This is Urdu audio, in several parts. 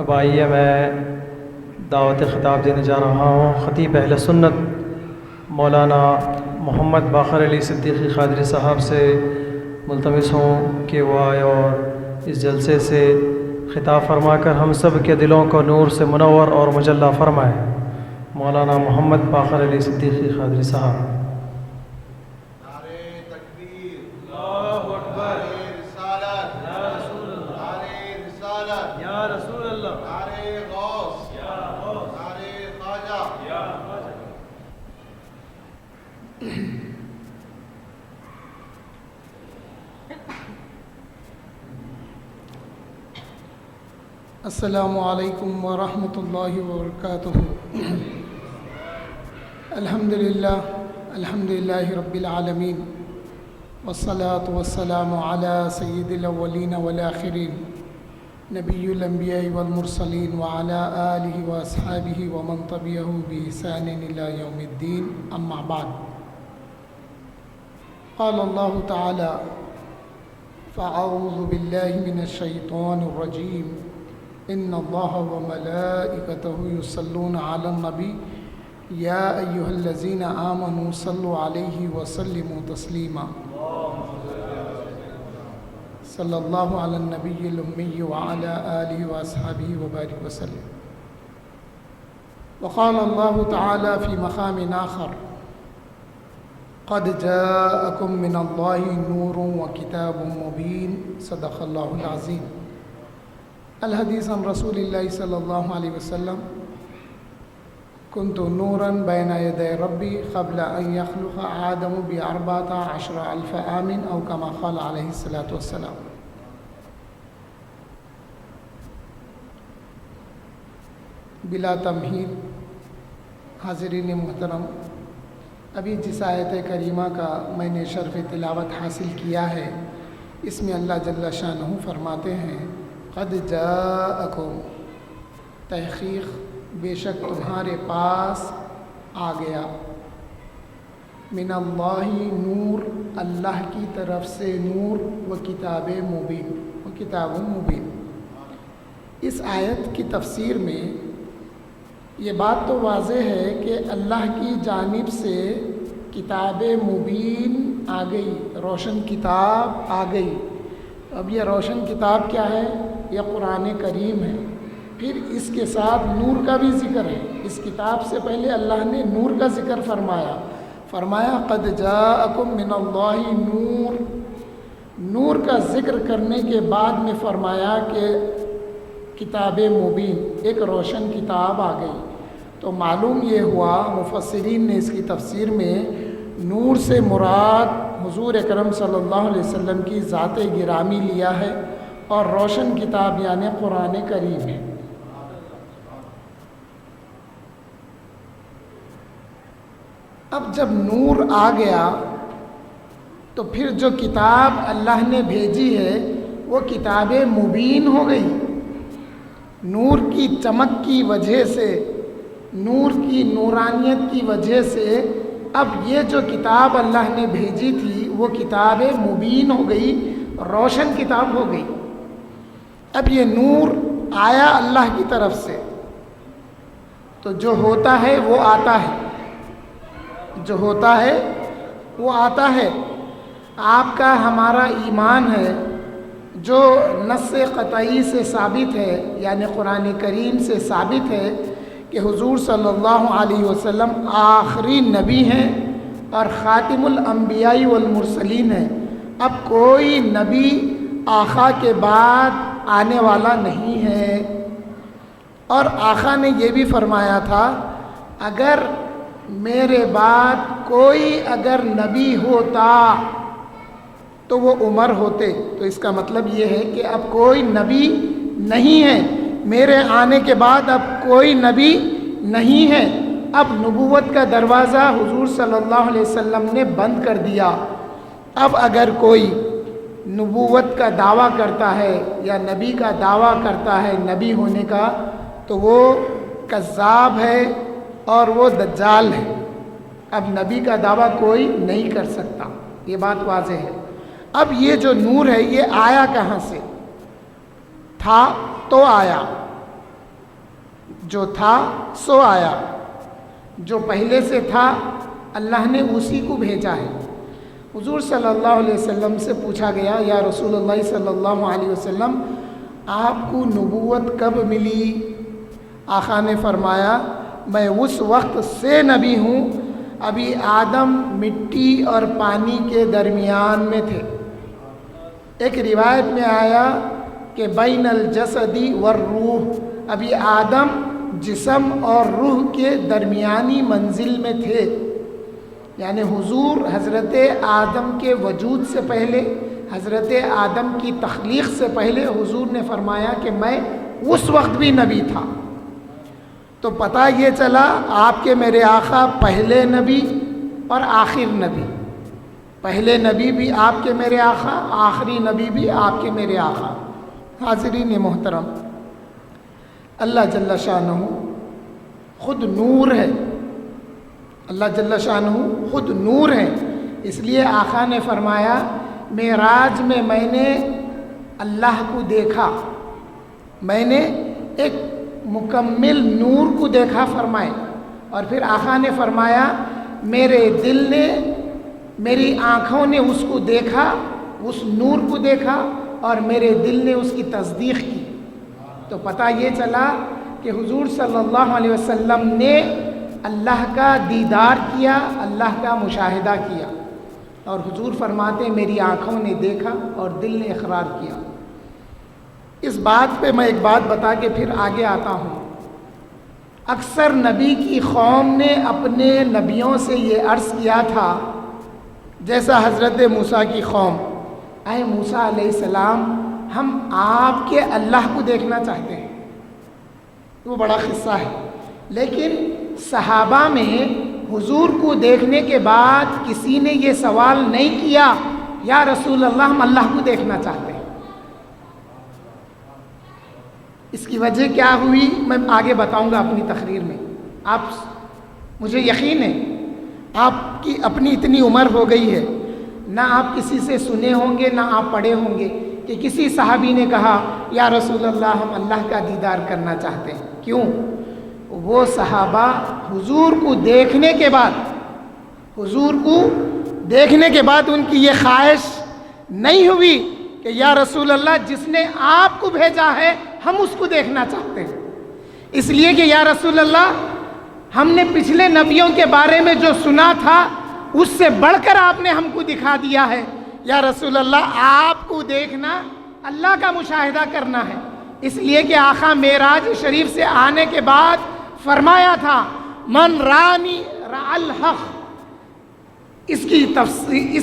اب آئیے میں دعوت خطاب دینے جا رہا ہوں خطیب اہل سنت مولانا محمد باقر علی صدیقی قادری صاحب سے ملتمس ہوں کہ وہ آئے اور اس جلسے سے خطاب فرما کر ہم سب کے دلوں کو نور سے منور اور مجلہ فرمائے۔ مولانا محمد باقر علی صدیقی قادری صاحب۔ السلام علیکم ورحمۃ اللہ وبرکاتہ۔ الحمد للہ رب العالمین والصلاة والسلام علی سید الاولین والآخرین نبی الانبیاء والمرسلین وعلی آلہ واصحابہ ومن تبعہ بإحسان الی یوم الدین، اما بعد۔ قال اللہ تعالی فاعوذ باللہ من الشیطان الرجیم ان اللہ وملائکته یصلون علی النبی یا ایہا الذین آمنوا صلوا علیہ وسلموا تسلیما۔ صلی اللہ علی النبی الامی وعلی آلہ واصحابہ وبارک وسلم۔ وقال اللہ تعالی فی مقام آخر قد جاءکم من اللہ نور وکتاب مبین، صدق اللہ العظیم۔ الحدیث عن رسول اللہ صلی اللہ علیہ وسلم کنت نورا بین یدی ربی قبل ان یخلق آدم ب14,000 عام او کما قال علیہ الصلاۃ والسلام۔ بلا تمہید، حاضرین محترم، ابھی جس آیت کریمہ کا میں نے شرف تلاوت حاصل کیا ہے، اس میں اللہ جل شانہ فرماتے ہیں قد جاءکم، تحقیق بے شک تمہارے پاس آ گیا، من اللہ نور، اللہ کی طرف سے نور، و کتاب مبین، و کتاب مبین۔ اس آیت کی تفسیر میں یہ بات تو واضح ہے کہ اللہ کی جانب سے کتاب مبین آ گئی، روشن کتاب آ گئی۔ اب یہ روشن کتاب کیا ہے؟ یہ قرآن کریم ہے۔ پھر اس کے ساتھ نور کا بھی ذکر ہے۔ اس کتاب سے پہلے اللہ نے نور کا ذکر فرمایا قد جاءکم من اللہ نور، نور کا ذکر کرنے کے بعد میں فرمایا کہ کتاب مبین، ایک روشن کتاب آ گئی۔ تو معلوم یہ ہوا، مفسرین نے اس کی تفسیر میں نور سے مراد حضور اکرم صلی اللہ علیہ وسلم کی ذات گرامی لیا ہے، اور روشن کتاب یعنی قرآن کریم ہے۔ اب جب نور آ گیا تو پھر جو کتاب اللہ نے بھیجی ہے وہ کتاب مبین ہو گئی۔ نور کی چمک کی وجہ سے، نور کی نورانیت کی وجہ سے اب یہ جو کتاب اللہ نے بھیجی تھی وہ کتاب مبین ہو گئی، روشن کتاب ہو گئی۔ اب یہ نور آیا اللہ کی طرف سے، تو جو ہوتا ہے وہ آتا ہے، جو ہوتا ہے وہ آتا ہے۔ آپ کا ہمارا ایمان ہے جو نص قطعی سے ثابت ہے، یعنی قرآن کریم سے ثابت ہے کہ حضور صلی اللہ علیہ وسلم آخری نبی ہیں اور خاتم الانبیاء والمرسلین ہیں۔ اب کوئی نبی آقا کے بعد آنے والا نہیں ہے۔ اور آقا نے یہ بھی فرمایا تھا اگر میرے بعد کوئی اگر نبی ہوتا تو وہ عمر ہوتے۔ تو اس کا مطلب یہ ہے کہ اب کوئی نبی نہیں ہے، میرے آنے کے بعد اب کوئی نبی نہیں ہے۔ اب نبوت کا دروازہ حضور صلی اللہ علیہ وسلم نے بند کر دیا۔ اب اگر کوئی نبوت کا دعویٰ کرتا ہے یا نبی کا دعویٰ کرتا ہے نبی ہونے کا، تو وہ کذاب ہے اور وہ دجال ہے۔ اب نبی کا دعویٰ کوئی نہیں کر سکتا، یہ بات واضح ہے۔ اب یہ جو نور ہے یہ آیا کہاں سے؟ تھا تو آیا، جو تھا سو آیا، جو پہلے سے تھا اللہ نے اسی کو بھیجا ہے۔ حضور صلی اللہ علیہ وسلم سے پوچھا گیا، یا رسول اللہ صلی اللہ علیہ وسلم آپ کو نبوت کب ملی؟ آقا نے فرمایا میں اس وقت سے نبی ہوں ابھی آدم مٹی اور پانی کے درمیان میں تھے۔ ایک روایت میں آیا کہ بین الجسدی والروح، ابھی آدم جسم اور روح کے درمیانی منزل میں تھے، یعنی حضور حضرت آدم کے وجود سے پہلے، حضرت آدم کی تخلیق سے پہلے حضور نے فرمایا کہ میں اس وقت بھی نبی تھا۔ تو پتہ یہ چلا آپ کے میرے آقا پہلے نبی اور آخر نبی، پہلے نبی بھی آپ کے میرے آقا، آخری نبی بھی آپ کے میرے آقا۔ حاضرین محترم، اللہ جل شانہ خود نور ہے، اللہ جل شانہ خود نور ہے، اس لیے آقا نے فرمایا معراج میں نے اللہ کو دیکھا، میں نے ایک مکمل نور کو دیکھا فرمائے، اور پھر آقا نے فرمایا میرے دل نے، میری آنکھوں نے اس کو دیکھا، اس نور کو دیکھا، اور میرے دل نے اس کی تصدیق کی۔ تو پتہ یہ چلا کہ حضور صلی اللہ علیہ وسلم نے اللہ کا دیدار کیا، اللہ کا مشاہدہ کیا، اور حضور فرماتے میری آنکھوں نے دیکھا اور دل نے اقرار کیا۔ اس بات پہ میں ایک بات بتا کے پھر آگے آتا ہوں۔ اکثر نبی کی قوم نے اپنے نبیوں سے یہ عرض کیا تھا، جیسا حضرت موسیٰ کی قوم، اے موسیٰ علیہ السلام ہم آپ کے اللہ کو دیکھنا چاہتے ہیں۔ وہ بڑا قصہ ہے، لیکن صحابہ میں حضور کو دیکھنے کے بعد کسی نے یہ سوال نہیں کیا یا رسول اللہ ہم اللہ کو دیکھنا چاہتے ہیں۔ اس کی وجہ کیا ہوئی میں آگے بتاؤں گا اپنی تقریر میں۔ آپ مجھے یقین ہے آپ کی اپنی اتنی عمر ہو گئی ہے، نہ آپ کسی سے سنے ہوں گے نہ آپ پڑھے ہوں گے کہ کسی صحابی نے کہا یا رسول اللہ ہم اللہ کا دیدار کرنا چاہتے ہیں۔ کیوں؟ وہ صحابہ حضور کو دیکھنے کے بعد، حضور کو دیکھنے کے بعد ان کی یہ خواہش نہیں ہوئی کہ یا رسول اللہ جس نے آپ کو بھیجا ہے ہم اس کو دیکھنا چاہتے ہیں، اس لیے کہ یا رسول اللہ ہم نے پچھلے نبیوں کے بارے میں جو سنا تھا اس سے بڑھ کر آپ نے ہم کو دکھا دیا ہے، یا رسول اللہ آپ کو دیکھنا اللہ کا مشاہدہ کرنا ہے۔ اس لیے کہ آقا معراج شریف سے آنے کے بعد فرمایا تھا من رانی رأى الحق، اس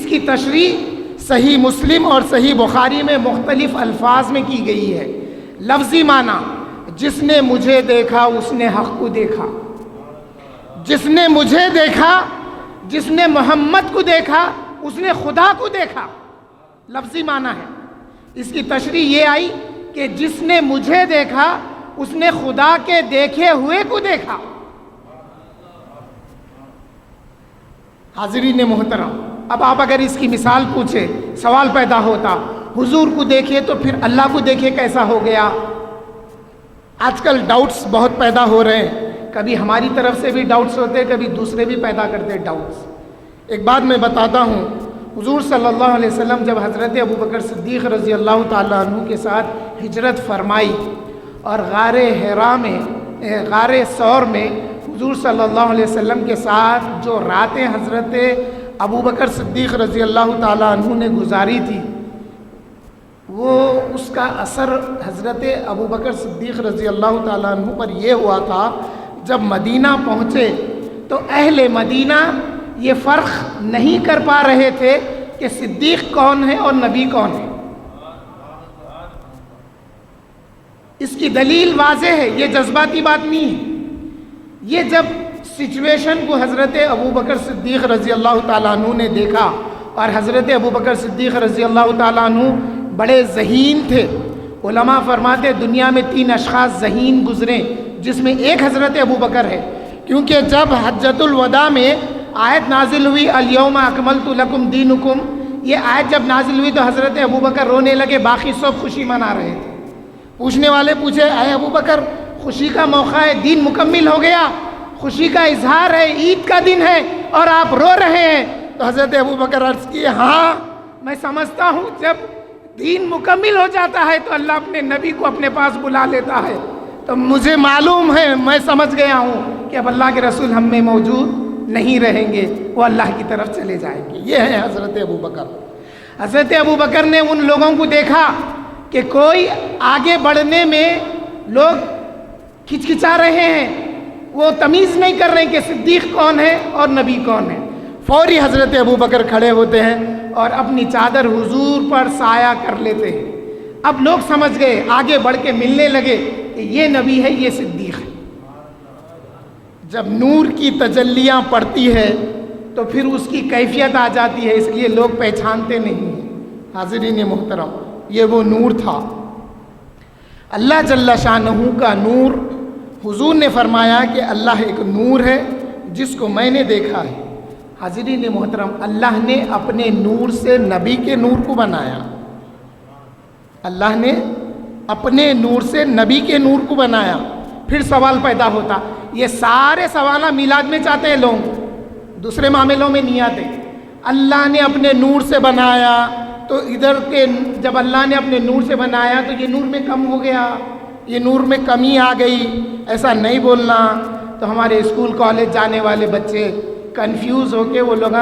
کی تشریح صحیح مسلم اور صحیح بخاری میں مختلف الفاظ میں کی گئی ہے۔ لفظی معنی جس نے مجھے دیکھا اس نے حق کو دیکھا، جس نے مجھے دیکھا، جس نے محمد کو دیکھا اس نے خدا کو دیکھا، لفظی معنی ہے۔ اس کی تشریح یہ آئی کہ جس نے مجھے دیکھا اس نے خدا کے دیکھے ہوئے کو دیکھا۔ حاضرین محترم، اب آپ اگر اس کی مثال پوچھے سوال پیدا ہوتا حضور کو دیکھے تو پھر اللہ کو دیکھے کیسا ہو گیا؟ آج کل ڈاؤٹس بہت پیدا ہو رہے ہیں، کبھی ہماری طرف سے بھی ڈاؤٹس ہوتے، کبھی دوسرے بھی پیدا کرتے ڈاؤٹس۔ ایک بات میں بتاتا ہوں، حضور صلی اللہ علیہ وسلم جب حضرت ابوبکر صدیق رضی اللہ تعالیٰ عنہ کے ساتھ ہجرت فرمائی اور غار حرا میں، غار ثور میں حضور صلی اللہ علیہ وسلم کے ساتھ جو راتیں حضرت ابوبکر صدیق رضی اللہ تعالیٰ عنہ نے گزاری تھی، وہ اس کا اثر حضرت ابوبکر صدیق رضی اللہ تعالیٰ عنہ پر یہ ہوا تھا، جب مدینہ پہنچے تو اہل مدینہ یہ فرق نہیں کر پا رہے تھے کہ صدیق کون ہے اور نبی کون ہے۔ اس کی دلیل واضح ہے، یہ جذباتی بات نہیں ہے۔ یہ جب سچویشن کو حضرت ابوبکر صدیق رضی اللہ تعالیٰ عنہ نے دیکھا، اور حضرت ابوبکر صدیق رضی اللہ تعالیٰ عنہ بڑے ذہین تھے، علماء فرماتے دنیا میں 3 اشخاص ذہین گزرے جس میں ایک حضرت ابوبکر ہے، کیونکہ جب حجۃ الوداع میں آیت نازل ہوئی الیوم اکملت لکم دینکم، یہ آیت جب نازل ہوئی تو حضرت ابوبکر رونے لگے، باقی سب خوشی منا رہے تھے۔ پوچھنے والے پوچھے اے ابوبکر خوشی کا موقع ہے، دین مکمل ہو گیا، خوشی کا اظہار ہے، عید کا دن ہے اور آپ رو رہے ہیں۔ تو حضرت ابوبکر عرض کیے ہاں میں سمجھتا ہوں جب دین مکمل ہو جاتا ہے تو اللہ اپنے نبی کو اپنے پاس بلا لیتا ہے، تو مجھے معلوم ہے، میں سمجھ گیا ہوں کہ اب اللہ کے رسول ہم میں موجود نہیں رہیں گے، وہ اللہ کی طرف چلے جائیں گے۔ یہ ہے حضرت ابوبکر۔ حضرت ابوبکر نے ان لوگوں کو دیکھا کہ کوئی آگے بڑھنے میں لوگ کھچکھچا رہے ہیں، وہ تمیز نہیں کر رہے کہ صدیق کون ہے اور نبی کون ہے۔ فوری حضرت ابوبکر کھڑے ہوتے ہیں اور اپنی چادر حضور پر سایہ کر لیتے ہیں۔ اب لوگ سمجھ گئے، آگے بڑھ کے ملنے لگے کہ یہ نبی ہے، یہ صدیق ہے۔ جب نور کی تجلیاں پڑتی ہے تو پھر اس کی کیفیت آ جاتی ہے، اس لیے لوگ پہچانتے نہیں ہیں۔ حاضرین محترم، یہ وہ نور تھا، اللہ جل شانہ کا نور۔ حضور نے فرمایا کہ اللہ ایک نور ہے جس کو میں نے دیکھا ہے۔ حاضرین محترم، اللہ نے اپنے نور سے نبی کے نور کو بنایا، اللہ نے اپنے نور سے نبی کے نور کو بنایا۔ پھر سوال پیدا ہوتا، یہ سارے سوالہ میلاد میں چاہتے ہیں لوگ، دوسرے معاملوں میں نہیں آتے۔ اللہ نے اپنے نور سے بنایا تو ادھر کے جب اللہ نے اپنے نور سے بنایا تو یہ نور میں کم ہو گیا، یہ نور میں کمی آ گئی، ایسا نہیں بولنا۔ تو ہمارے اسکول کالج جانے والے بچے کنفیوز ہو کے وہ لوگ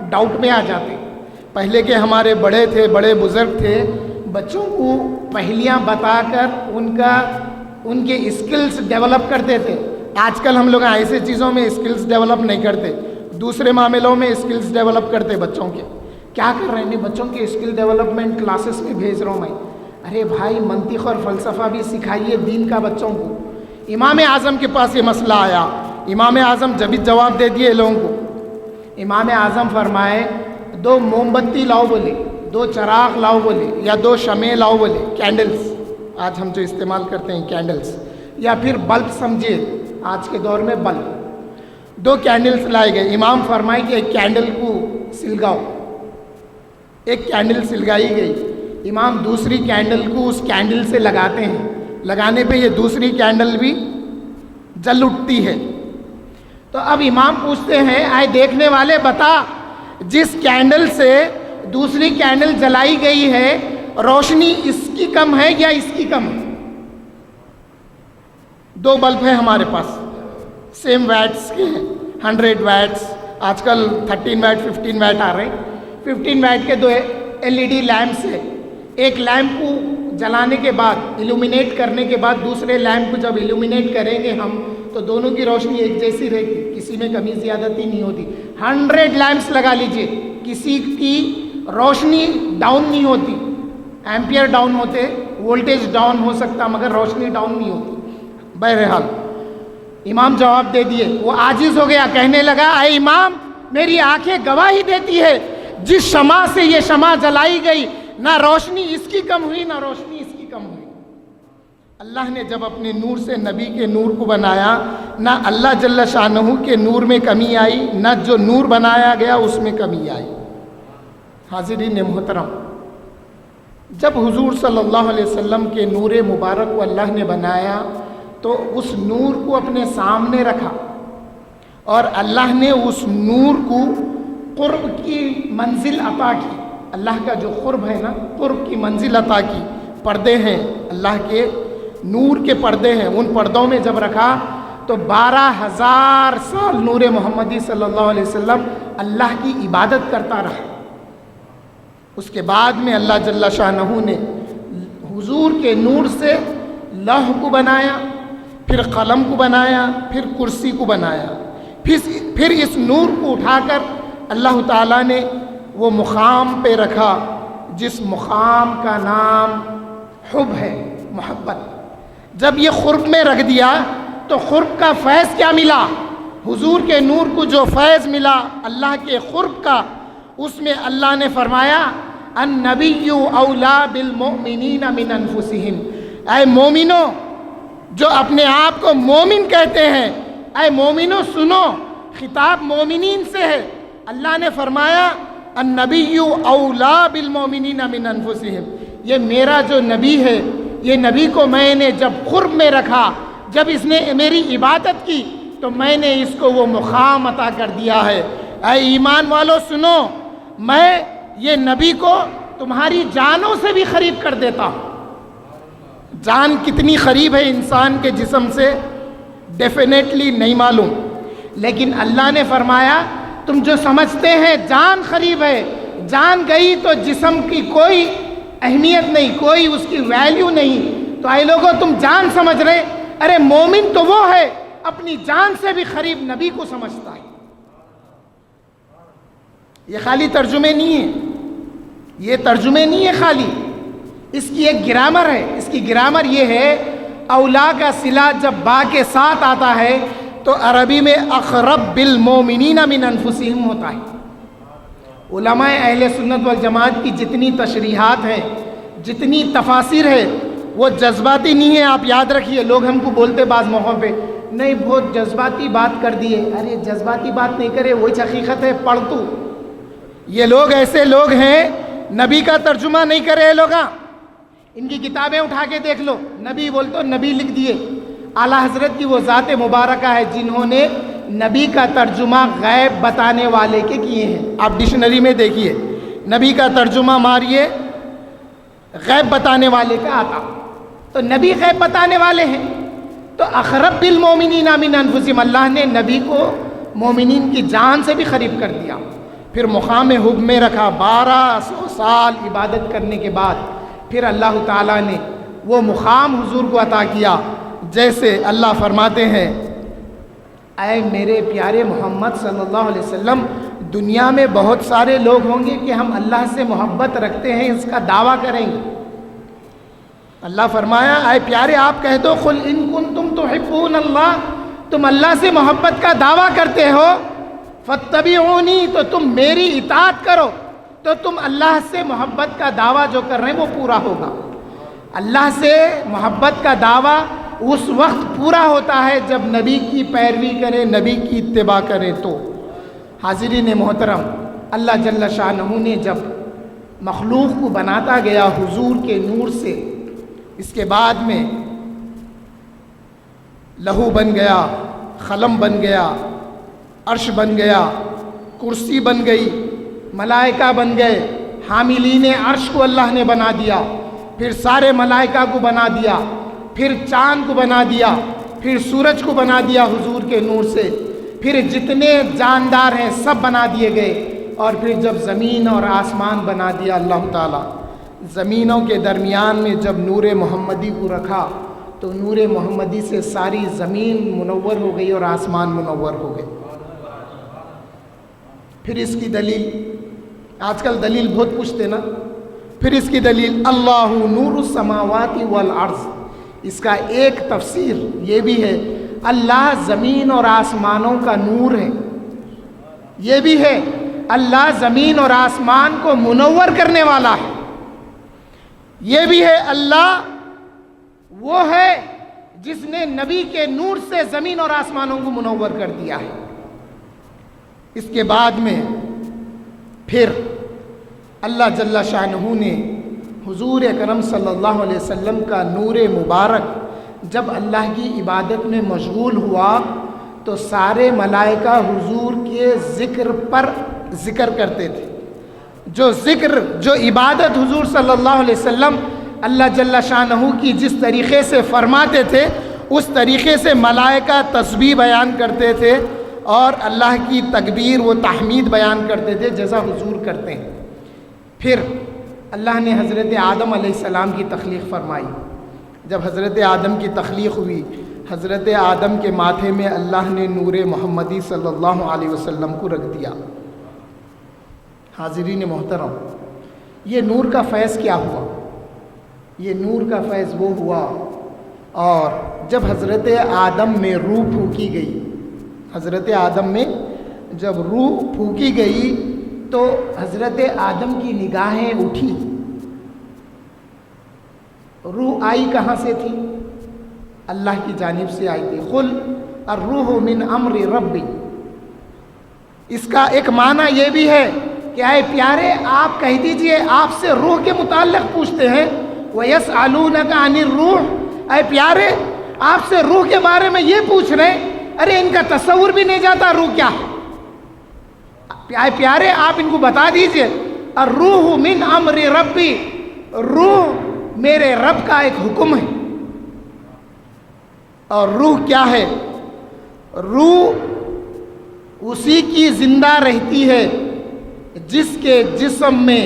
ڈاؤٹ میں آ جاتے۔ پہلے کے ہمارے بڑے تھے، بڑے بزرگ تھے، بچوں کو پہلیاں بتا کر ان کے اسکلز ڈیولپ کرتے تھے۔ آج کل ہم لوگ ایسے چیزوں میں اسکلز ڈیولپ نہیں کرتے، دوسرے معاملوں میں اسکلز ڈیولپ کرتے بچوں کے۔ کیا کر رہے ہیں؟ بچوں کے اسکل ڈیولپمنٹ کلاسز میں بھیج رہا ہوں میں۔ ارے بھائی، منطق اور فلسفہ بھی سکھائیے دین کا بچوں کو۔ امام اعظم کے پاس یہ مسئلہ آیا، امام اعظم جبھی جواب دے دیے لوگوں کو۔ امام اعظم فرمائے 2 موم بتی لاؤ بولے، 2 چراغ لاؤ بولے، یا 2 شمع لاؤ بولے، کینڈلز، آج ہم جو استعمال کرتے ہیں کینڈلز، یا پھر بلب سمجھے آج کے دور میں بلب۔ 2 کینڈلز لائے گئے، امام فرمائے کہ ایک کینڈل کو سلگاؤ، ایک کینڈل سلگائی گئی۔ امام دوسری کینڈل کو اس کینڈل سے لگاتے ہیں، لگانے پہ یہ دوسری کینڈل بھی جل اٹھتی ہے۔ تو اب امام پوچھتے ہیں، آئے دیکھنے والے بتا، جس کینڈل سے دوسری کینڈل جلائی گئی ہے روشنی اس کی کم ہے یا اس کی کم ہے؟ 2 بلب ہیں ہمارے پاس، سیم ویٹس کے ہیں، 100 ویٹس، آج کل 13 ویٹ 15 ویٹ آ رہے ہیں۔ 15 ویٹ کے 2 LED لیمپس ہیں۔ ایک لیمپ کو جلانے کے بعد، ایلومینیٹ کرنے کے بعد دوسرے لیمپ کو جب ایلومینیٹ کریں گے ہم تو دونوں کی روشنی ایک جیسی رہے گی، کسی میں کمی زیادتی نہیں ہوتی۔ 100 لیمپس لگا لیجئے، کسی کی روشنی ڈاؤن نہیں ہوتی، ایمپیئر ڈاؤن ہوتے، وولٹیج ڈاؤن ہو سکتا مگر روشنی ڈاؤن نہیں ہوتی۔ بہرحال امام جواب دے دیے، وہ عاجز ہو گیا، کہنے لگا، اے امام، میری آنکھیں گواہی دیتی ہے جس شمع سے یہ شمع جلائی گئی نہ روشنی اس کی کم ہوئی نہ روشنی اس کی کم ہوئی۔ اللہ نے جب اپنے نور سے نبی کے نور کو بنایا، نہ اللہ جل شانہ کے نور میں کمی آئی، نہ جو نور بنایا گیا اس میں کمی آئی۔ حاضرین محترم، جب حضور صلی اللہ علیہ وسلم کے نور مبارک کو اللہ نے بنایا تو اس نور کو اپنے سامنے رکھا اور اللہ نے اس نور کو قرب کی منزل عطا کی۔ اللہ کا جو قرب ہے نا، قرب کی منزل عطا کی۔ پردے ہیں اللہ کے نور کے پردے ہیں، ان پردوں میں جب رکھا تو 12,000 سال نور محمدی صلی اللہ علیہ وسلم اللہ کی عبادت کرتا رہا۔ اس کے بعد میں اللہ جل شانہ نے حضور کے نور سے لوح کو بنایا، پھر قلم کو بنایا، پھر کرسی کو بنایا، پھر اس نور کو اٹھا کر اللہ تعالیٰ نے وہ مقام پہ رکھا جس مقام کا نام حب ہے، محبت۔ جب یہ قرب میں رکھ دیا تو قرب کا فیض کیا ملا؟ حضور کے نور کو جو فیض ملا اللہ کے قرب کا، اس میں اللہ نے فرمایا النبی اولا بالمؤمنین من انفسہم۔ اے مومنوں جو اپنے آپ کو مومن کہتے ہیں، اے مومنوں سنو، خطاب مومنین سے ہے۔ اللہ نے فرمایا النبی اولا بالمؤمنین من انفسہم، یہ میرا جو نبی ہے، یہ نبی کو میں نے جب قرب میں رکھا، جب اس نے میری عبادت کی تو میں نے اس کو وہ مقام عطا کر دیا ہے۔ اے ایمان والو سنو، میں یہ نبی کو تمہاری جانوں سے بھی قریب کر دیتا ہوں۔ جان کتنی قریب ہے انسان کے جسم سے ڈیفینیٹلی نہیں معلوم، لیکن اللہ نے فرمایا تم جو سمجھتے ہیں جان قریب ہے، جان گئی تو جسم کی کوئی اہمیت نہیں، کوئی اس کی ویلیو نہیں۔ تو اے لوگوں تم جان سمجھ رہے، ارے مومن تو وہ ہے اپنی جان سے بھی قریب نبی کو سمجھتا ہے۔ یہ خالی ترجمے نہیں ہے، یہ ترجمے نہیں ہے خالی، اس کی ایک گرامر ہے۔ اس کی گرامر یہ ہے، اولا کا صلہ جب با کے ساتھ آتا ہے تو عربی میں اقرب بالمومنین من انفسہم ہوتا ہے۔ علماء اہل سنت والجماعت کی جتنی تشریحات ہیں، جتنی تفاسیر ہے، وہ جذباتی نہیں ہے۔ آپ یاد رکھیے، لوگ ہم کو بولتے بعض موقعوں پہ نہیں بہت جذباتی بات کر دیے، ارے جذباتی بات نہیں کرے، وہی حقیقت ہے، پڑھ تو۔ یہ لوگ ایسے لوگ ہیں نبی کا ترجمہ نہیں کرے لوگ، ان کی کتابیں اٹھا کے دیکھ لو، نبی بول تو نبی لکھ دیے۔ اعلیٰ حضرت کی وہ ذات مبارکہ ہے جنہوں نے نبی کا ترجمہ غیب بتانے والے کے کیے ہیں۔ آپ ڈکشنری میں دیکھیے، نبی کا ترجمہ ماریے غیب بتانے والے کا آتا، تو نبی غیب بتانے والے ہیں۔ تو اقرب بالمومنین من انفسہم، اللہ نے نبی کو مومنین کی جان سے بھی قریب کر دیا۔ پھر مقام حب میں رکھا، 1200 سال عبادت کرنے کے بعد پھر اللہ تعالیٰ نے وہ مقام حضور کو عطا کیا، جیسے اللہ فرماتے ہیں اے میرے پیارے محمد صلی اللہ علیہ وسلم، دنیا میں بہت سارے لوگ ہوں گے کہ ہم اللہ سے محبت رکھتے ہیں، اس کا دعویٰ کریں گے۔ اللہ فرمایا اے پیارے آپ کہہ دو قل ان کنتم تحبون اللہ، تم اللہ سے محبت کا دعویٰ کرتے ہو، فاتبعونی، تو تم میری اطاعت کرو، تو تم اللہ سے محبت کا دعویٰ جو کر رہے ہیں وہ پورا ہوگا۔ اللہ سے محبت کا دعویٰ اس وقت پورا ہوتا ہے جب نبی کی پیروی کرے، نبی کی اتباع کرے۔ تو حاضرین محترم، اللہ جل شانہ نے جب مخلوق کو بناتا گیا حضور کے نور سے، اس کے بعد میں لہو بن گیا، قلم بن گیا، عرش بن گیا، کرسی بن گئی، ملائکہ بن گئے، حاملین عرش کو اللہ نے بنا دیا، پھر سارے ملائکہ کو بنا دیا، پھر چاند کو بنا دیا، پھر سورج کو بنا دیا حضور کے نور سے، پھر جتنے جاندار ہیں سب بنا دیے گئے، اور پھر جب زمین اور آسمان بنا دیا اللہ تعالیٰ، زمینوں کے درمیان میں جب نور محمدی کو رکھا تو نور محمدی سے ساری زمین منور ہو گئی اور آسمان منور ہو گئے۔ پھر اس کی دلیل، آج کل دلیل بہت پوچھتے نا، پھر اس کی دلیل اللہ نور السماوات والارض، اس کا ایک تفسیر یہ بھی ہے اللہ زمین اور آسمانوں کا نور ہے، یہ بھی ہے اللہ زمین اور آسمان کو منور کرنے والا ہے، یہ بھی ہے اللہ وہ ہے جس نے نبی کے نور سے زمین اور آسمانوں کو منور کر دیا ہے۔ اس کے بعد میں پھر اللہ جل شانہ نے حضور اکرم صلی اللہ علیہ وسلم کا نور مبارک جب اللہ کی عبادت میں مشغول ہوا تو سارے ملائکہ حضور کے ذکر پر ذکر کرتے تھے۔ جو ذکر، جو عبادت حضور صلی اللہ علیہ وسلم اللہ جل شانہ کی جس طریقے سے فرماتے تھے، اس طریقے سے ملائکہ تسبیح بیان کرتے تھے اور اللہ کی تکبیر و تحمید بیان کرتے تھے جیسا حضور کرتے ہیں۔ پھر اللہ نے حضرت آدم علیہ السلام کی تخلیق فرمائی۔ جب حضرت آدم کی تخلیق ہوئی، حضرت آدم کے ماتھے میں اللہ نے نور محمدی صلی اللہ علیہ وسلم کو رکھ دیا۔ حاضرین محترم، یہ نور کا فیض کیا ہوا؟ یہ نور کا فیض وہ ہوا، اور جب حضرت آدم میں روح پھونکی گئی، حضرت آدم میں جب روح پھونکی گئی تو حضرت آدم کی نگاہیں اٹھی۔ روح آئی کہاں سے تھی؟ اللہ کی جانب سے آئی تھی۔ قل الروح من امر ربی، اس کا ایک معنی یہ بھی ہے کہ اے پیارے آپ کہہ دیجئے، آپ سے روح کے متعلق پوچھتے ہیں، وَيَسْأَلُونَكَ عَنِ الرُّوحِ، اے پیارے آپ سے روح کے بارے میں یہ پوچھ رہے ہیں، ارے ان کا تصور بھی نہیں جاتا روح کیا ہے۔ پیارے آپ ان کو بتا دیجئے، الروح من امر ربی، روح میرے رب کا ایک حکم ہے۔ اور روح کیا ہے؟ روح اسی کی زندہ رہتی ہے جس کے جسم میں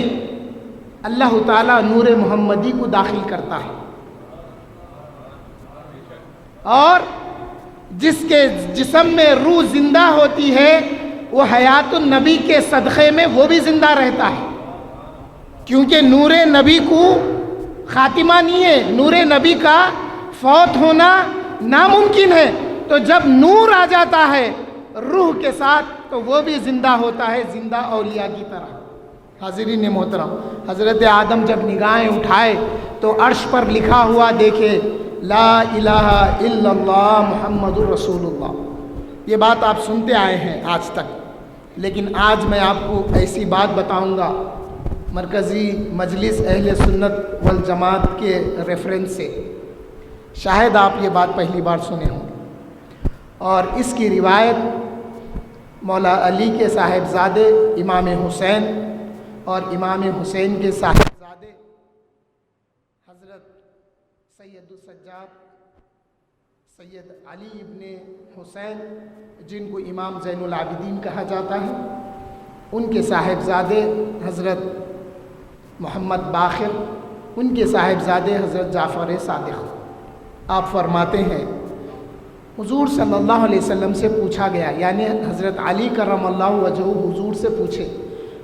اللہ تعالیٰ نور محمدی کو داخل کرتا ہے، اور جس کے جسم میں روح زندہ ہوتی ہے وہ حیات النبی کے صدقے میں وہ بھی زندہ رہتا ہے، کیونکہ نور نبی کو خاتمہ نہیں ہے، نور نبی کا فوت ہونا ناممکن ہے۔ تو جب نور آ جاتا ہے روح کے ساتھ تو وہ بھی زندہ ہوتا ہے، زندہ اولیاء کی طرح۔ حاضرین محترم، حضرت آدم جب نگاہیں اٹھائے تو عرش پر لکھا ہوا دیکھے، لا الہ الا اللہ محمد الرسول اللہ۔ یہ بات آپ سنتے آئے ہیں آج تک، لیکن آج میں آپ کو ایسی بات بتاؤں گا مرکزی مجلس اہل سنت والجماعت کے ریفرنس سے، شاید آپ یہ بات پہلی بار سنے ہوں گے، اور اس کی روایت مولا علی کے صاحبزادے امام حسین اور امام حسین کے صاحبزادے حضرت سید السجاد سید علی ابن حسین، جن کو امام زین العابدین کہا جاتا ہے، ان کے صاحبزادے حضرت محمد باقر، ان کے صاحبزادے حضرت جعفر صادق۔ آپ فرماتے ہیں حضور صلی اللہ علیہ وسلم سے پوچھا گیا، یعنی حضرت علی کرم اللہ وجہہ حضور سے پوچھے،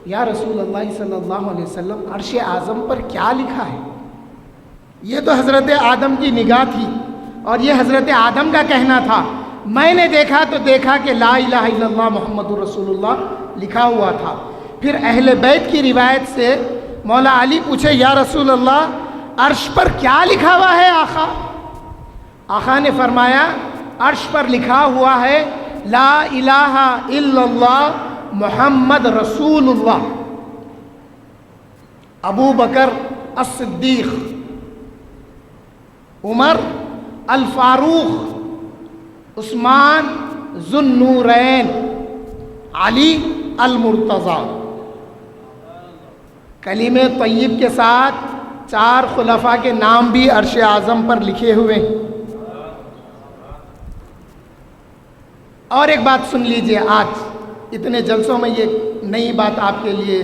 یا رسول اللہ صلی اللہ علیہ وسلم عرش اعظم پر کیا لکھا ہے؟ یہ تو حضرت آدم کی نگاہ تھی اور یہ حضرت آدم کا کہنا تھا، میں نے دیکھا تو دیکھا کہ لا الہ الا اللہ محمد الرسول اللہ لکھا ہوا تھا۔ پھر اہل بیت کی روایت سے مولا علی پوچھے، یا رسول اللہ عرش پر کیا لکھا ہوا ہے آقا؟ آقا نے فرمایا عرش پر لکھا ہوا ہے لا الہ الا اللہ محمد رسول اللہ۔ ابو بکر الصدیق، عمر الفاروق، عثمان ذو النورین، علی المرتضی، کلمہ طیب کے ساتھ 4 خلفاء کے نام بھی عرش اعظم پر لکھے ہوئے ہیں۔ اور ایک بات سن لیجئے، آج اتنے جلسوں میں یہ نئی بات آپ کے لیے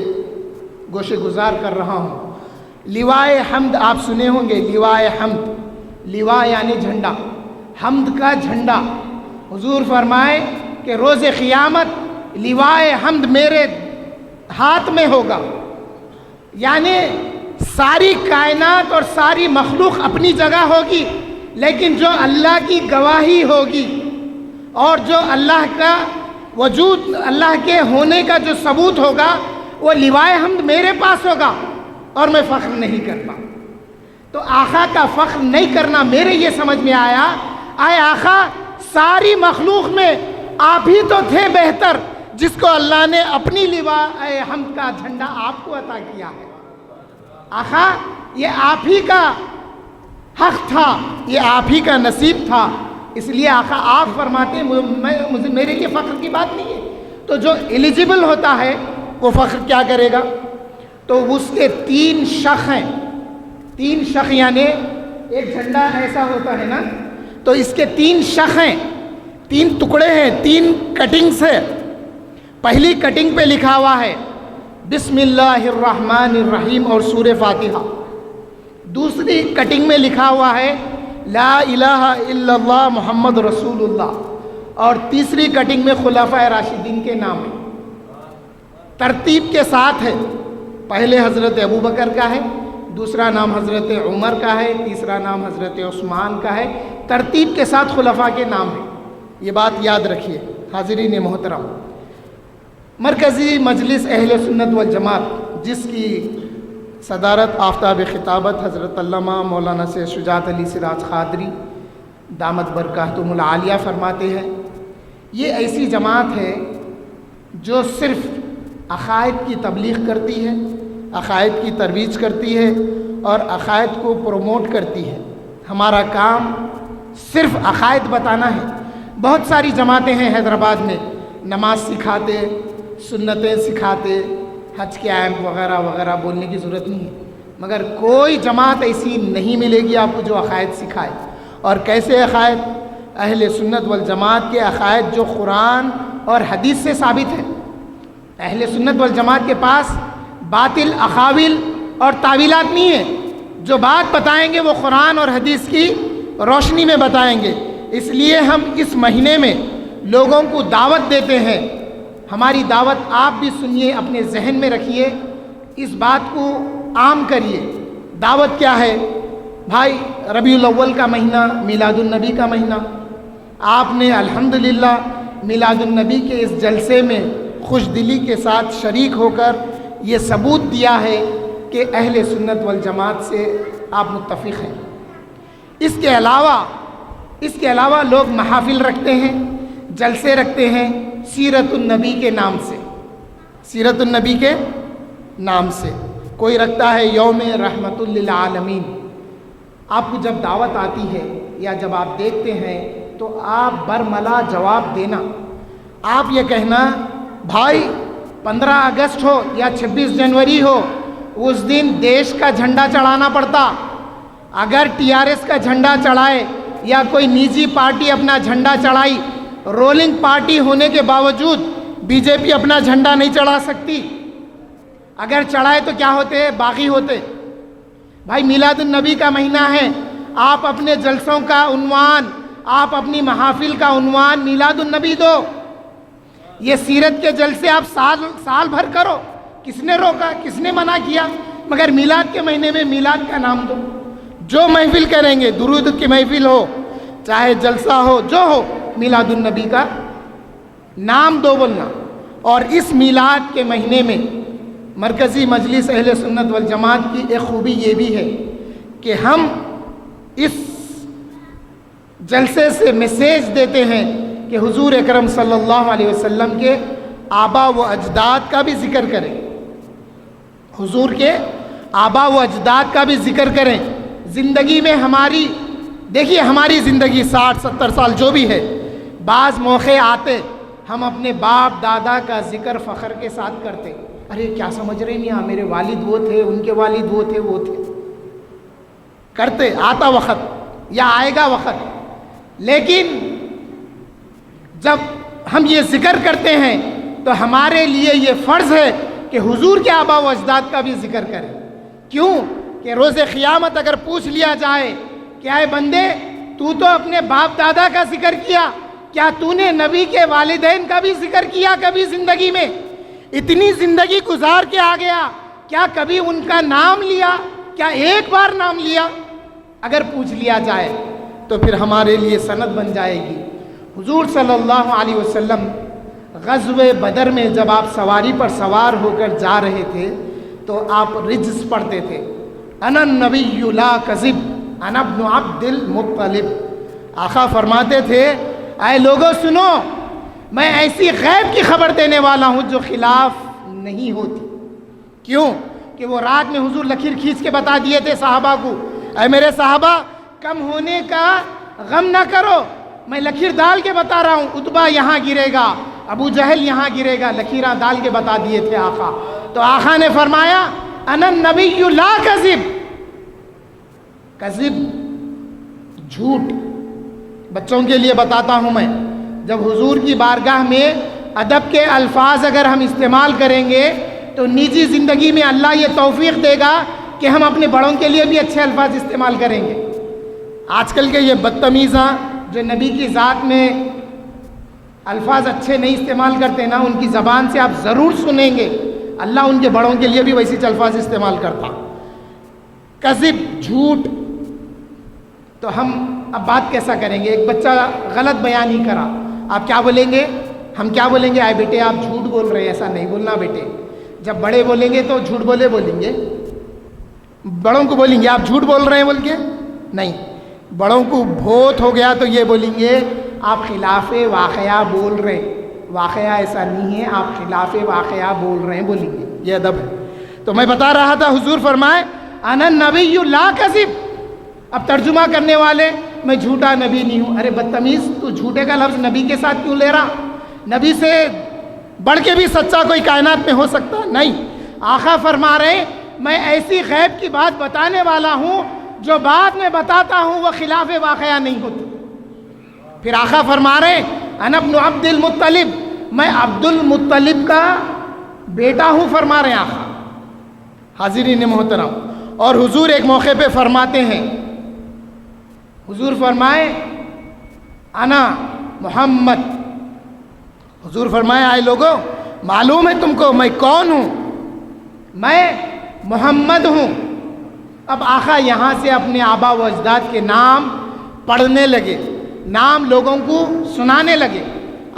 گوشے گزار کر رہا ہوں۔ لوائے حمد آپ سنے ہوں گے، لوائے حمد، لوا یعنی جھنڈا، حمد کا جھنڈا۔ حضور فرمائے کہ روز قیامت لوائے حمد میرے ہاتھ میں ہوگا، یعنی ساری کائنات اور ساری مخلوق اپنی جگہ ہوگی، لیکن جو اللہ کی گواہی ہوگی اور جو اللہ کا وجود، اللہ کے ہونے کا جو ثبوت ہوگا، وہ لوائے حمد میرے پاس ہوگا اور میں فخر نہیں کرتا۔ تو آقا کا فخر نہیں کرنا میرے یہ سمجھ میں آیا، آئے آقا ساری مخلوق میں آپ ہی تو تھے بہتر، جس کو اللہ نے اپنی لوائے حمد کا جھنڈا آپ کو عطا کیا ہے۔ آقا یہ آپ ہی کا حق تھا، یہ آپ ہی کا نصیب تھا، اس لیے آقا آپ فرماتے ہیں مجھے میرے لیے فخر کی بات نہیں ہے۔ تو جو ایلیجیبل ہوتا ہے وہ فخر کیا کرے گا؟ تو اس کے 3 شق ہیں، 3 شق یعنی ایک جھنڈا ایسا ہوتا ہے نا، تو اس کے 3 شق ہیں، 3 ٹکڑے ہیں، 3 کٹنگز ہیں۔ پہلی کٹنگ پہ لکھا ہوا ہے بسم اللہ الرحمن الرحیم اور سورہ فاتحہ۔ دوسری کٹنگ میں لکھا ہوا ہے لا الہ الا اللہ محمد رسول اللہ، اور تیسری کٹنگ میں خلفائے راشدین کے نام ہیں، ترتیب کے ساتھ ہے۔ پہلے حضرت ابو بکر کا ہے، دوسرا نام حضرت عمر کا ہے، تیسرا نام حضرت عثمان کا ہے، ترتیب کے ساتھ خلفاء کے نام ہیں۔ یہ بات یاد رکھیے حاضرین محترم۔ مرکزی مجلس اہل سنت والجماعت، جس کی صدارت آفتاب خطابت حضرت علامہ مولانا سید شجاعت علی سراج قادری دامت برکاتہم العالیہ فرماتے ہیں، یہ ایسی جماعت ہے جو صرف عقائد کی تبلیغ کرتی ہے، عقائد کی ترویج کرتی ہے اور عقائد کو پروموٹ کرتی ہے۔ ہمارا کام صرف عقائد بتانا ہے. بہت ساری جماعتیں ہیں حیدرآباد میں، نماز سکھاتے، سنتیں سکھاتے، حج کے کیمپ وغیرہ وغیرہ، بولنے کی ضرورت نہیں ہے، مگر کوئی جماعت ایسی نہیں ملے گی آپ کو جو عقائد سکھائے. اور کیسے عقائد؟ اہل سنت والجماعت کے عقائد جو قرآن اور حدیث سے ثابت ہے. اہل سنت والجماعت کے پاس باطل اقاویل اور تعویلات نہیں ہیں. جو بات بتائیں گے وہ قرآن اور حدیث کی روشنی میں بتائیں گے. اس لیے ہم اس مہینے میں لوگوں کو دعوت دیتے ہیں. ہماری دعوت آپ بھی سنیے، اپنے ذہن میں رکھیے، اس بات کو عام کریے. دعوت کیا ہے بھائی؟ ربیع الاول کا مہینہ، میلاد النبی کا مہینہ. آپ نے الحمدللہ میلاد النبی کے اس جلسے میں خوش دلی کے ساتھ شریک ہو کر یہ ثبوت دیا ہے کہ اہل سنت والجماعت سے آپ متفق ہیں. اس کے علاوہ لوگ محافل رکھتے ہیں، جلسے رکھتے ہیں سیرت النبی کے نام سے. سیرت النبی کے نام سے کوئی رکھتا ہے یوم رحمت للعالمین. آپ کو جب دعوت آتی ہے یا جب آپ دیکھتے ہیں تو آپ برملا جواب دینا. آپ یہ کہنا بھائی 15 اگست ہو یا 26 جنوری ہو، اس دن دیش کا جھنڈا چڑھانا پڑتا. اگر TRS کا جھنڈا چڑھائے یا کوئی نجی پارٹی اپنا جھنڈا چڑھائی، رولنگ پارٹی ہونے کے باوجود BJP اپنا جھنڈا نہیں چڑھا سکتی. اگر چڑھائے تو کیا ہوتے؟ باغی ہوتے. بھائی میلاد النبی کا مہینہ ہے، آپ اپنے جلسوں کا عنوان، آپ اپنی محافل کا عنوان میلاد النبی دو. یہ سیرت کے جلسے آپ سال بھر کرو، کس نے روکا؟ کس نے منع کیا؟ مگر میلاد کے مہینے میں میلاد کا نام دو. جو محفل کریں گے، درود کی محفل ہو چاہے جلسہ ہو، جو ہو، میلاد النبی کا نام دو بولنا. اور اس میلاد کے مہینے میں مرکزی مجلس اہل سنت والجماعت کی ایک خوبی یہ بھی ہے کہ ہم اس جلسے سے میسیج دیتے ہیں کہ حضور اکرم صلی اللہ علیہ وسلم کے آبا و اجداد کا بھی ذکر کریں. حضور کے آبا و اجداد کا بھی ذکر کریں. زندگی میں ہماری، دیکھیے ہماری زندگی 60-70 سال جو بھی ہے، بعض موقع آتے ہم اپنے باپ دادا کا ذکر فخر کے ساتھ کرتے. ارے کیا سمجھ رہے ہیں، میرے والد وہ تھے، ان کے والد وہ تھے کرتے. آتا وقت یا آئے گا وقت. لیکن جب ہم یہ ذکر کرتے ہیں تو ہمارے لیے یہ فرض ہے کہ حضور کے آبا و اجداد کا بھی ذکر کریں. کیوں کہ روز قیامت اگر پوچھ لیا جائے کہ اے بندے تو اپنے باپ دادا کا ذکر کیا، کیا تو نے نبی کے والدین کا بھی ذکر کیا کبھی زندگی میں؟ اتنی زندگی گزار کے آ گیا، کیا کبھی ان کا نام لیا؟ کیا ایک بار نام لیا؟ اگر پوچھ لیا جائے تو پھر ہمارے لیے سند بن جائے گی. حضور صلی اللہ علیہ وسلم غزوہ بدر میں جب آپ سواری پر سوار ہو کر جا رہے تھے تو آپ رجز پڑھتے تھے، انا النبی لا کذب انا ابن عبد المطلب. آقا فرماتے تھے اے لوگوں سنو، میں ایسی غیب کی خبر دینے والا ہوں جو خلاف نہیں ہوتی. کیوں کہ وہ رات میں حضور لکیر کھینچ کے بتا دیے تھے صحابہ کو، اے میرے صحابہ کم ہونے کا غم نہ کرو، میں لکیر ڈال کے بتا رہا ہوں، عتبہ یہاں گرے گا، ابو جہل یہاں گرے گا، لکیراں ڈال کے بتا دیے تھے آقا. تو آقا نے فرمایا انا النبی لا کذب. کذب جھوٹ. بچوں کے لیے بتاتا ہوں میں، جب حضور کی بارگاہ میں ادب کے الفاظ اگر ہم استعمال کریں گے تو نجی زندگی میں اللہ یہ توفیق دے گا کہ ہم اپنے بڑوں کے لیے بھی اچھے الفاظ استعمال کریں گے. آج کل کے یہ بدتمیزاں جو نبی کی ذات میں الفاظ اچھے نہیں استعمال کرتے نا، ان کی زبان سے آپ ضرور سنیں گے اللہ ان کے بڑوں کے لیے بھی ویسے الفاظ استعمال کرتا. کذب جھوٹ. تو ہم اب بات کیسا کریں گے؟ ایک بچہ غلط بیان ہی کرا، آپ کیا بولیں گے؟ ہم کیا بولیں گے؟ آئے بیٹے آپ جھوٹ بول رہے ہیں، ایسا نہیں بولنا بیٹے. جب بڑے بولیں گے تو جھوٹ بولیں گے، بڑوں کو بولیں گے آپ جھوٹ بول رہے ہیں بول کے نہیں. بڑوں کو بھوت ہو گیا تو یہ بولیں گے آپ خلاف واقعہ بول رہے ہیں، واقعہ ایسا نہیں ہے، آپ خلاف واقعہ بول رہے ہیں بولیں گے. یہ ادب ہے. تو میں بتا رہا تھا حضور فرمائے انا النبی لا کذب. اب ترجمہ کرنے والے میں جھوٹا نبی نہیں ہوں. ارے بدتمیز، تو جھوٹے کا لفظ نبی کے ساتھ کیوں لے رہا؟ نبی سے بڑھ کے بھی سچا کوئی کائنات میں ہو سکتا؟ نہیں. آقا فرما رہے ہیں میں ایسی غیب کی بات بتانے والا ہوں جو بعد میں بتاتا ہوں وہ خلاف واقعہ نہیں ہوتی. پھر آقا فرما رہے ہیں انا ابن عبد المطلب، میں عبد المطلب کا بیٹا ہوں، فرما رہے ہیں آقا. حاضرین محترم، اور حضور ایک موقع پہ فرماتے ہیں، حضور فرمائے انا محمد. حضور فرمائے آئے لوگوں معلوم ہے تم کو میں کون ہوں؟ میں محمد ہوں. اب آقا یہاں سے اپنے آبا و اجداد کے نام پڑھنے لگے، نام لوگوں کو سنانے لگے.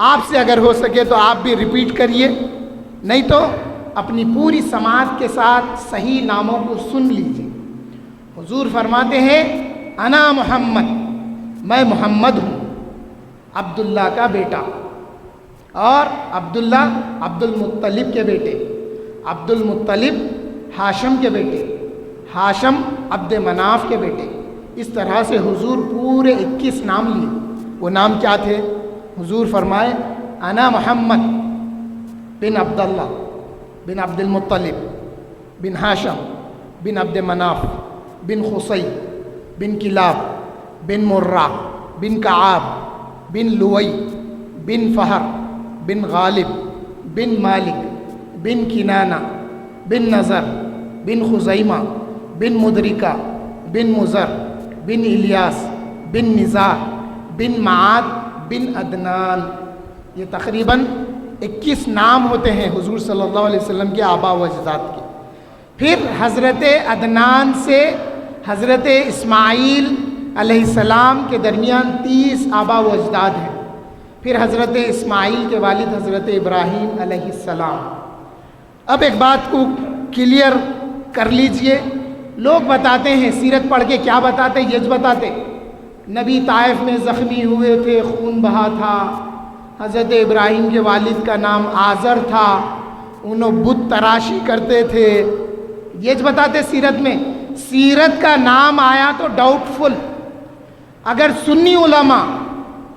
آپ سے اگر ہو سکے تو آپ بھی ریپیٹ کریے، نہیں تو اپنی پوری سماعت کے ساتھ صحیح ناموں کو سن لیجیے. حضور فرماتے ہیں انا محمد، میں محمد ہوں، عبداللہ کا بیٹا. اور عبداللہ عبد المطلب کے بیٹے، عبد المطلب ہاشم کے بیٹے، ہاشم عبد مناف کے بیٹے. اس طرح سے حضور پورے 21 نام لیے. وہ نام کیا تھے؟ حضور فرمائے انا محمد بن عبداللہ بن عبد المطلب بن ہاشم بن عبد مناف بن خصی بن کلاب بن مرہ بن کعاب بن لوئی بن فہر بن غالب بن مالک بن کنانہ بن نظر بن خزیمہ بن مدرکہ بن مزر بن الیاس بن نزار بن معاد بن عدنان. یہ تقریباً 21 نام ہوتے ہیں حضور صلی اللہ علیہ وسلم کے آبا و اجداد کے. پھر حضرت عدنان سے حضرت اسماعیل علیہ السلام کے درمیان 30 آبا و اجداد ہیں. پھر حضرت اسماعیل کے والد حضرت ابراہیم علیہ السلام. اب ایک بات کو کلیئر کر لیجئے. لوگ بتاتے ہیں سیرت پڑھ کے کیا بتاتے؟ یہ بتاتے نبی طائف میں زخمی ہوئے تھے، خون بہا تھا. حضرت ابراہیم کے والد کا نام آزر تھا، انہوں بت تراشی کرتے تھے. یہ بتاتے سیرت میں. سیرت کا نام آیا تو ڈاؤٹ فل. اگر سنی علماء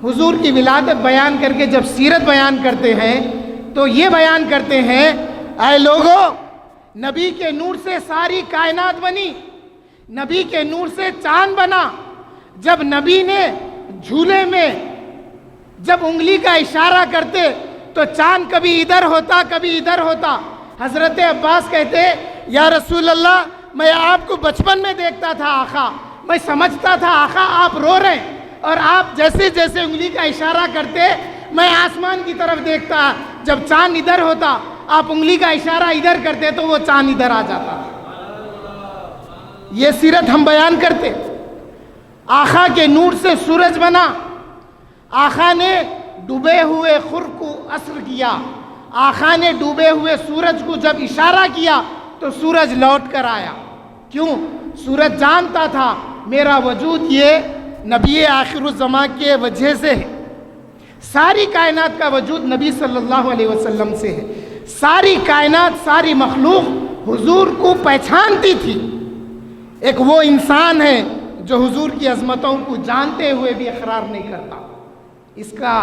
حضور کی ولادت بیان کر کے جب سیرت بیان کرتے ہیں تو یہ بیان کرتے ہیں اے لوگوں نبی کے نور سے ساری کائنات بنی، نبی کے نور سے چاند بنا. جب نبی نے جھولے میں جب انگلی کا اشارہ کرتے تو چاند کبھی ادھر ہوتا کبھی ادھر ہوتا. حضرت عباس کہتے یا رسول اللہ میں آپ کو بچپن میں دیکھتا تھا آقا، میں سمجھتا تھا آقا آپ رو رہے ہیں، اور آپ جیسے جیسے انگلی کا اشارہ کرتے میں آسمان کی طرف دیکھتا. جب چاند ادھر ہوتا آپ انگلی کا اشارہ ادھر کرتے تو وہ چاند ادھر آ جاتا. یہ سیرت ہم بیان کرتے. آقا کے نور سے سورج بنا، آقا نے ڈوبے ہوئے خور کو عصر کیا. آقا نے ڈوبے ہوئے سورج کو جب اشارہ کیا تو سورج لوٹ کر آیا. کیوں؟ سورج جانتا تھا میرا وجود یہ نبی آخر الزمان کے وجہ سے ہے. ساری کائنات کا وجود نبی صلی اللہ علیہ وسلم سے ہے. ساری کائنات ساری مخلوق حضور کو پہچانتی تھی. ایک وہ انسان ہے جو حضور کی عظمتوں کو جانتے ہوئے بھی اقرار نہیں کرتا. اس کا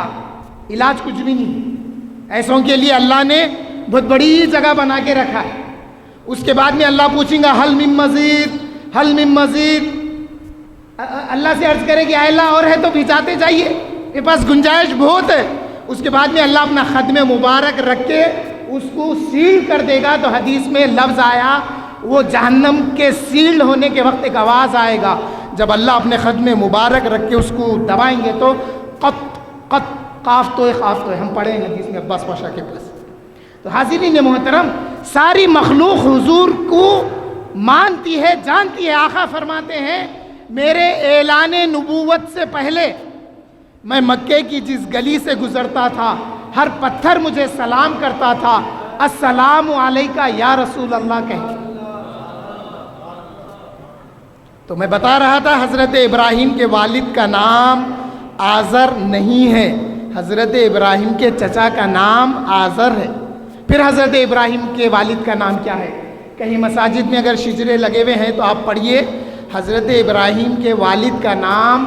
علاج کچھ بھی نہیں. ایسوں کے لیے اللہ نے بہت بڑی جگہ بنا کے رکھا ہے. اس کے بعد میں اللہ پوچھیں گا حل من مزید، حل من مزید. اللہ سے عرض کرے کہ اے اللہ اور ہے تو بھیجاتے جائیے، میرے پاس گنجائش بہت ہے. اس کے بعد میں اللہ اپنا ختم مبارک رکھ کے اس کو سیل کر دے گا. تو حدیث میں لفظ آیا وہ جہنم کے سیل ہونے کے وقت ایک آواز آئے گا. جب اللہ اپنے ختم مبارک رکھ کے اس کو دبائیں گے تو قط قط قاف تو خاف تو ہم پڑھیں گے حدیث میں عباس پاشا کے پاس. تو حاضرین محترم ساری مخلوق حضور کو مانتی ہے، جانتی ہے. آقا فرماتے ہیں میرے اعلان نبوت سے پہلے میں مکے کی جس گلی سے گزرتا تھا ہر پتھر مجھے سلام کرتا تھا، السلام علیکہ یا رسول اللہ کہہ. تو میں بتا رہا تھا حضرت ابراہیم کے والد کا نام آزر نہیں ہے، حضرت ابراہیم کے چچا کا نام آزر ہے. پھر حضرت ابراہیم کے والد کا نام کیا ہے؟ کہیں مساجد میں اگر شجرے لگے ہوئے ہیں تو آپ پڑھیے حضرت ابراہیم کے والد کا نام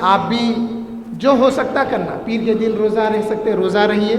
آپ بھی جو ہو سکتا کرنا، پیر کے دن روزہ رہ سکتے روزہ رہیے،